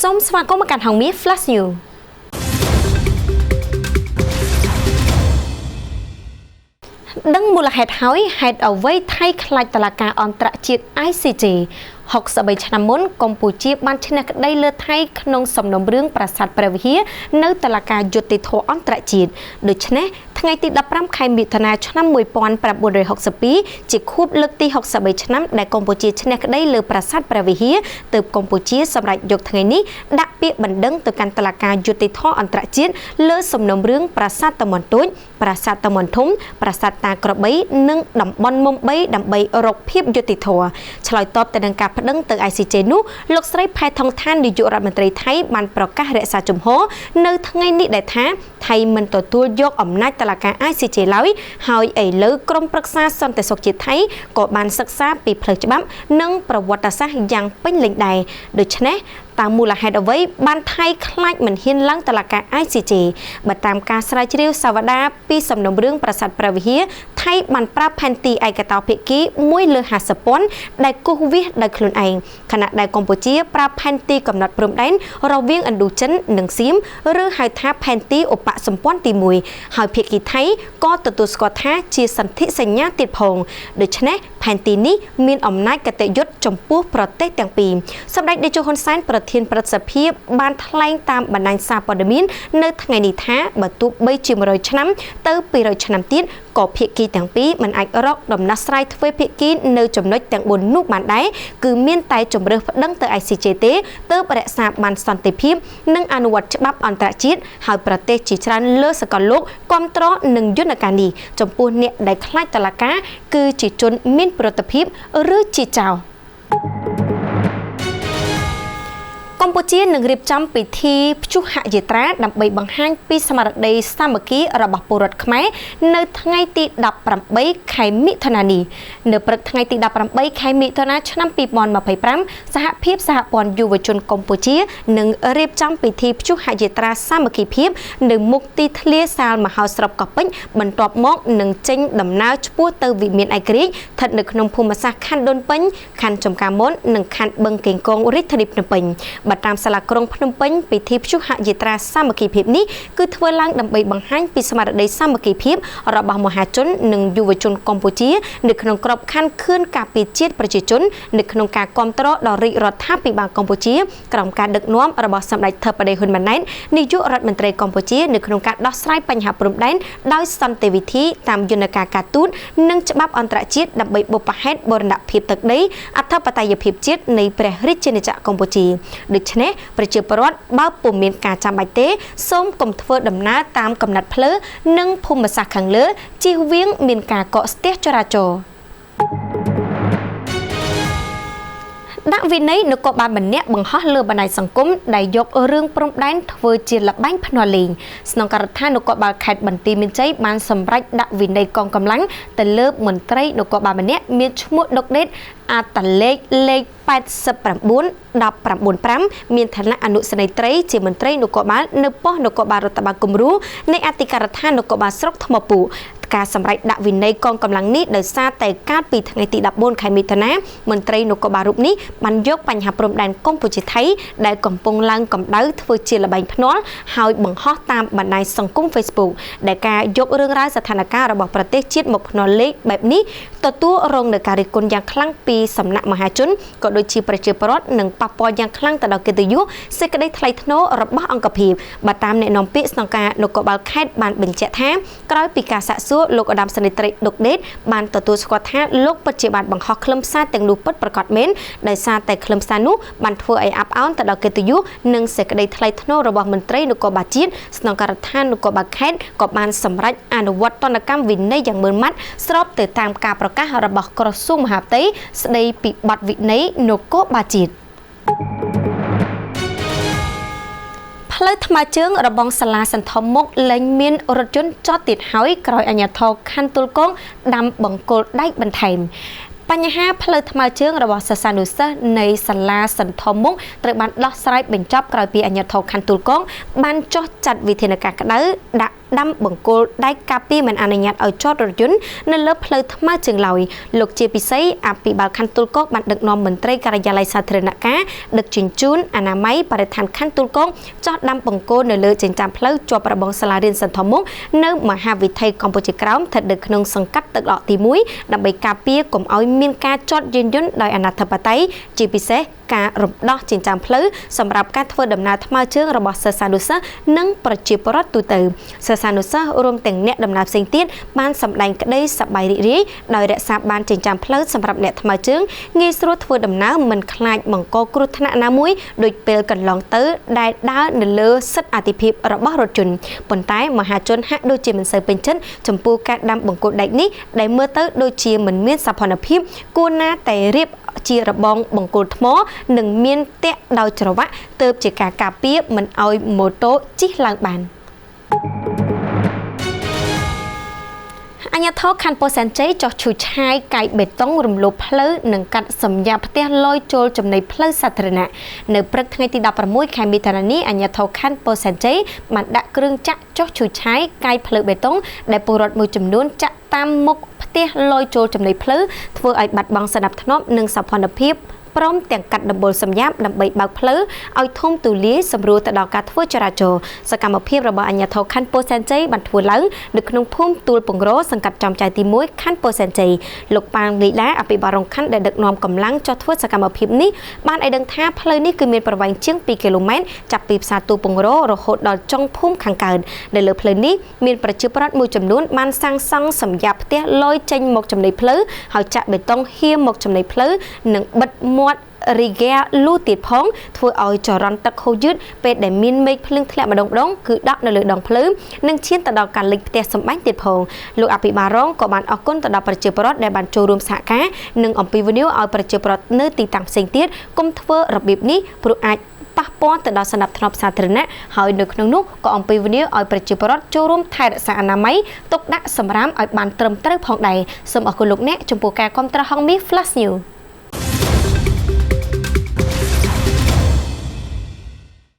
សូមស្វាគមន៍មកកាន់ហងមាស Flash News ដឹងមូលហេតុហើយហេតុអ្វីថៃខ្លាចតុលាការអន្តរជាតិ ICJ 63ឆ្នាំមុនកម្ពុជាបានឈ្នះក្តីលើថៃក្នុងសំណុំរឿងប្រាសាទព្រះវិហារនៅតុលាការយុត្តិធម៌អន្តរជាតិដូច្នេះថ្ងៃទី15ខែមិថុនាឆ្នាំ1962ជាខួបលើកទី63ឆ្នាំដែលកម្ពុជាឈ្នះក្តីលើប្រាសាទព្រះវិហារទើបកម្ពុជាសម្រេចយកថ្ងៃនេះដាក់ពាក្យបណ្ដឹងទៅកាន់តុលាការយុត្តិធម៌អន្តរជាតិលើសំណុំរឿងប្រាសាទតាមាន់ទូចប្រាសាទតាមាន់ធំប្រាសាទតាក្របីនិងតំបន់មុំ3ដើម្បីរកភាពយុត្តិធម៌ឆ្លើយតបទៅនឹងការប្តឹងទៅ ICJ នោះលោកស្រីផែថងថាននាយករដ្ឋមន្ត្រីថៃបានប្រកាសរក្សាជំហរនៅថ្ងៃនេះដែលថាថៃមិនទទួលយកអំណាចតុលាការ ICJ ឡើយហើយឥឡូវក្រុមប្រឹក្សាសន្តិសុខជាតិថៃក៏បានសិក្សាពីផ្លូវច្បាប់និងប្រវត្តិសាស្ត្រយ៉ាងពេញលេញដែរដូច្នេះតើមូលហេតុអ្វីបានថៃខ្លាចមិនហ៊ានឡើងតុលាការ ICJ បើតាមការស្រាវជ្រាវសាវតាពីសំណុំរឿងប្រាសាទព្រះវិហារថៃបានប្រាប់ផែនទីឯកតោភាគី1លើ50ពាន់ដែលគូសវាសដោយខ្លួនឯងខណៈដែលកម្ពុជាប្រាប់ផែនទីកំណត់ព្រំដែនរវាងឥណ្ឌូចិននិងសៀមឬហៅថាផែនទីឧបសម្ព័ន្ធទី1ហើយភាគីថៃក៏ទទួលស្គាល់ថាជាសន្ធិសញ្ញាទៀតផងដូច្នេះផែនទីនេះមានអំណាចកតេយុត្តចំពោះប្រទេសទាំងពីរសម្ដេចតេជោហ៊ុនសែនប្រធានព្រឹទ្ធសភាបានថ្លែងតាមបណ្ដាញសារព័ត៌មាននៅថ្ងៃនេះថាបើទោះបីជា100ឆ្នាំទៅ200ឆ្នាំទៀតក៏ភាគីទាំងពីរមិនអាចរកដំណោះស្រាយទ្វេភាគីនៅចំណុចទាំង4នោះបានដែរគឺមានតែជំរើសប្តឹងទៅ ICJ ទេទើបរក្សាបានសន្តិភាពនិងអនុវត្តច្បាប់អន្តរជាតិហើយប្រទេសជាច្រើនលើសកលលោកគ្រប់គ្រងនឹងយន្តការនេះចំពោះអ្នកដែលខ្លាចតុលាការគឺជាជនមានប្រតិភិបឬជាចៅកម្ពុជានឹងរៀបចំពិធីព្យុហយាត្រាដើម្បីបង្ហាញពីស្មារតីសាមគ្គីរបស់ពលរដ្ឋខ្មែរនៅថ្ងៃទី18ខែមិថុនានេះនៅព្រឹកថ្ងៃទី18ខែមិថុនាឆ្នាំ2025សហភាពសហព័ន្ធយុវជនកម្ពុជានឹងរៀបចំពិធីព្យុហយាត្រាសាមគ្គីភាពនៅមុខទីធ្លាសាលមហោស្រពកោះពេជ្របន្ទាប់មកនឹងចេញដំណើរឆ្ពោះទៅវិមានឯករាជ្យស្ថិតនៅក្នុងភូមិសាស្ត្រខណ្ឌដូនពេញខណ្ឌចំការមុននិងខណ្ឌបឹងកេងកងរាជធានីភ្នំពេញតាមសាលាក្រុងភ្នំពេញពិធីព្យុហយាត្រាសាមគ្គីភាពនេះគឺធ្វើឡើងដើម្បីបង្ហាញពីស្មារតីសាមគ្គីភាពរបស់មហាជននិងយុវជនកម្ពុជានៅក្នុងក្របខ័ណ្ឌខឿនការពារជាតិប្រជាជននៅក្នុងការគាំទ្រដល់រាជរដ្ឋាភិបាលកម្ពុជាក្រោមការដឹកនាំរបស់សម្ដេចធិបតីហ៊ុនម៉ាណែតនាយករដ្ឋមន្ត្រីកម្ពុជានៅក្នុងការដោះស្រាយបញ្ហាព្រំដែនដោយសន្តិវិធីតាមយន្តការការទូតនិងច្បាប់អន្តរជាតិដើម្បីបុព្វហេតុបូរណភាពទឹកដីអធិបតេយ្យភាពជាតិនៃព្រះរាជាណាចក្រកម្ពុជាដូច្នេះប្រជាពលរដ្ឋបើពុំមានការចាំបាច់ទេសូមកុំធ្វើដំណើរតាមកំណត់ផ្លូវនិងភូមិសាស្ត្រខាងលើជៀសវាងមានការកកស្ទះចរាចរណ៍ដាក់វិន័យនគរបាលម្នាក់បង្ហោះលើបណ្ដាញសង្គមដែលយករឿងព្រំដែនធ្វើជាល្បែងភ្នាល់លេងស្នងការដ្ឋាននគរបាលខេត្តបន្ទាយមានជ័យបានសម្រេចដាក់វិន័យកងកម្លាំងទៅលើមន្ត្រីនគរបាលម្នាក់មានឈ្មោះដុកដេតអាតលេខលេខ89.195មានឋានៈអនុសេនីយ៍ត្រីជាមន្ត្រីនគរបាលនៅប៉ុស្តិ៍នគរបាលរដ្ឋបាលគំរូនៃអធិការដ្ឋាននគរបាលស្រុកថ្មពូការសម្រេចដាក់វិន័យកងកម្លាំងនេះដោយសារតែកាលពីថ្ងៃទី14ខែមិថុនាមន្ត្រីនគរបាលរូបនេះបានយកបញ្ហាព្រំដែនកម្ពុជាថៃដែលកំពុងឡើងកម្ដៅធ្វើជាល្បែងភ្នាល់ហើយបង្ហោះតាមបណ្ដាញសង្គម Facebook ដែលការយករឿងរ៉ាវស្ថានភាពរបស់ប្រទេសជាតិមកភ្នាល់លេខបែបនេះទទួលរងនឹងការរិះគន់យ៉ាងខ្លាំងពីសំណាក់មហាជនក៏ដូចជាប្រជាពលរដ្ឋនិងប៉ះពាល់យ៉ាងខ្លាំងទៅដល់កិត្តិយសសេចក្តីថ្លៃថ្នូររបស់អង្គភាពបើតាមអ្នកនាំពាក្យស្នងការនគរបាលខេត្តបានបញ្ជាក់ថាក្រោយពីការសាកសួរលោកឧត្តមសេនីយ៍ត្រីដុកដេតបានទទួលស្គាល់ថាលោកពិតជាបានបង្ហោះខ្លឹមសារទាំងនោះពិតប្រាកដមែនដោយសារតែខ្លឹមសារនោះបានធ្វើឲ្យអាប់អោនទៅដល់កិត្តិយសនិងសេចក្តីថ្លៃថ្នូររបស់មន្ត្រីនគរបាលជាតិស្នងការដ្ឋាននគរបាលខេត្តក៏បានសម្រេចអនុវត្តទណ្ឌកម្មវិន័យយ៉ាងម៉ឺងម៉ាត់ស្របទៅតាមការប្រកាសរបស់ក្រសួងមហាផ្ទៃស្តីពីបទវិន័យនគរបាលជាតិផ្លូវថ្មើរជើងរបងសាលាសន្ធំមុខលែងមានរថយន្តចតទៀតហើយក្រោយអាជ្ញាធរខណ្ឌទួលគងដាំបង្គោលដែកបន្ថែម បញ្ហាផ្លូវថ្មើរជើងរបស់សិស្សានុសិស្សនៃសាលាសន្ធរមុខត្រូវបានដោះស្រាយបញ្ចប់ក្រោយពីអាជ្ញាធរខណ្ឌទួលគងបានចុះចាត់វិធានការក្តៅដាក់ដាំបង្គោលដែកការពារមិនអនុញ្ញាតឲ្យចតរថយន្តនៅលើផ្លូវថ្មើរជើងឡើយលោកជាពិសេសអភិបាលខណ្ឌទួលគងបានដឹកនាំមន្ត្រីការិយាល័យសាធារណការដឹកជញ្ជូនអនាម័យបរិស្ថានខណ្ឌទួលគងចោះដាំបង្គោលនៅលើចិញ្ចើមផ្លូវជាប់របងសាលារៀនសន្ធរមុខនៅមហាវិថីកម្ពុជាក្រោមស្ថិតនៅក្នុងសង្កាត់ទឹកដកទី1ដើម្បីការពារកុំឲ្យមានការចតយានយន្តដោយអនាធិបតេយ្យជាពិសេសការរំដោះចិញ្ចើមផ្លូវសម្រាប់ការធ្វើដំណើរថ្មើរជើងរបស់សិស្សានុសិស្សនិងប្រជាពលរដ្ឋទូទៅសិស្សានុសិស្សរួមទាំងអ្នកដំណើរផ្សេងទៀតបានសម្ដែងក្តីសប្បាយរីករាយដោយរក្សាបានចិញ្ចើមផ្លូវសម្រាប់អ្នកថ្មើរជើងងាយស្រួលធ្វើដំណើរមិនខ្លាចបង្កគ្រោះថ្នាក់ណាមួយដូចពេលកន្លងទៅដែលដើរនៅលើសិទ្ធិអាទិភាពរបស់រថយន្តប៉ុន្តែមហាជនហាក់ដូចជាមិនសូវពេញចិត្តចំពោះការដាំបង្គោលដែកនេះដែលមើលទៅដូចជាមិនមានសោភ័ណភាពគួរណាតែរៀបជារបងបង្គោលថ្មនិងមានតាក់ដោយច្រវាក់ទើបជាការការពារមិនឲ្យម៉ូតូជិះឡើងបានអាជ្ញាធរខណ្ឌពោធិ៍សែនជ័យចោះឈូសឆាយកាយបេតុងរំលោភផ្លូវនិងកាត់សម្យាផ្ទះលយចូលចំណីផ្លូវសាធារណៈនៅព្រឹកថ្ងៃទី16ខែមិថុនានេះអាជ្ញាធរខណ្ឌពោធិ៍សែនជ័យបានដាក់គ្រឿងចាក់ចោះឈូសឆាយកាយផ្លូវបេតុងដែលពលរដ្ឋមួយចំនួនចាក់តាមមុខផ្ទះលយចូលចំណីផ្លូវធ្វើឲ្យបាត់បង់សណ្ដាប់ធ្នាប់និងសោភ័ណភាពព្រមទាំងកាត់ដំបូលសម្យាបដើម្បីបើកផ្លូវឲ្យធំទូលាយសម្រួលទៅដល់ការធ្វើចរាចរណ៍សកម្មភាពរបស់អាជ្ញាធរខណ្ឌពោធិ៍សែនជ័យបានធ្វើឡើងនៅក្នុងភូមិទួលពង្រោសង្កាត់ចំចៅទី1ខណ្ឌពោធិ៍សែនជ័យលោកប៉ាងលីឡាអភិបាលរងខណ្ឌដែលដឹកនាំកម្លាំងចុះធ្វើសកម្មភាពនេះបានឲ្យដឹងថាផ្លូវនេះគឺមានប្រវែងជាង2គីឡូម៉ែត្រចាប់ពីផ្សារទួលពង្រោរហូតដល់ចុងភូមិខាងកើតនៅលើផ្លូវនេះមានប្រជាពលរដ្ឋមួយចំនួនបានសាងសង់សម្យាបផ្ទះលយចេញមកចំណីផ្លូវហើយចាក់បេតុងហៀមកចំណីផ្លូវនិងបិទមាត់រីហ្គាលូទៀតផងធ្វើឲ្យចរន្តទឹកហូរយឺតពេលដែលមានមេឃភ្លៀងធ្លាក់ម្ដងគឺដក់នៅលើដងផ្លូវនិងឈានទៅដល់ការលិចផ្ទះសម្បែងទៀតផងលោកអភិបាលរងក៏បានអរគុណទៅដល់ប្រជាពលរដ្ឋដែលបានចូលរួមសហការនិងអំពាវនាវឲ្យប្រជាពលរដ្ឋនៅទីតាំងផ្សេងទៀតកុំធ្វើរបៀបនេះព្រោះអាចប៉ះពាល់ទៅដល់សណ្ដាប់ធ្នាប់សាធារណៈហើយនៅក្នុងនោះក៏អំពាវនាវឲ្យប្រជាពលរដ្ឋចូលរួមថែរក្សាអនាម័យទុកដាក់សម្រាមឲ្យបានត្រឹមត្រូវផងដែរសូមអរគុណលោកអ្នកចំពោះការគាំទ្រហងមាស Flash News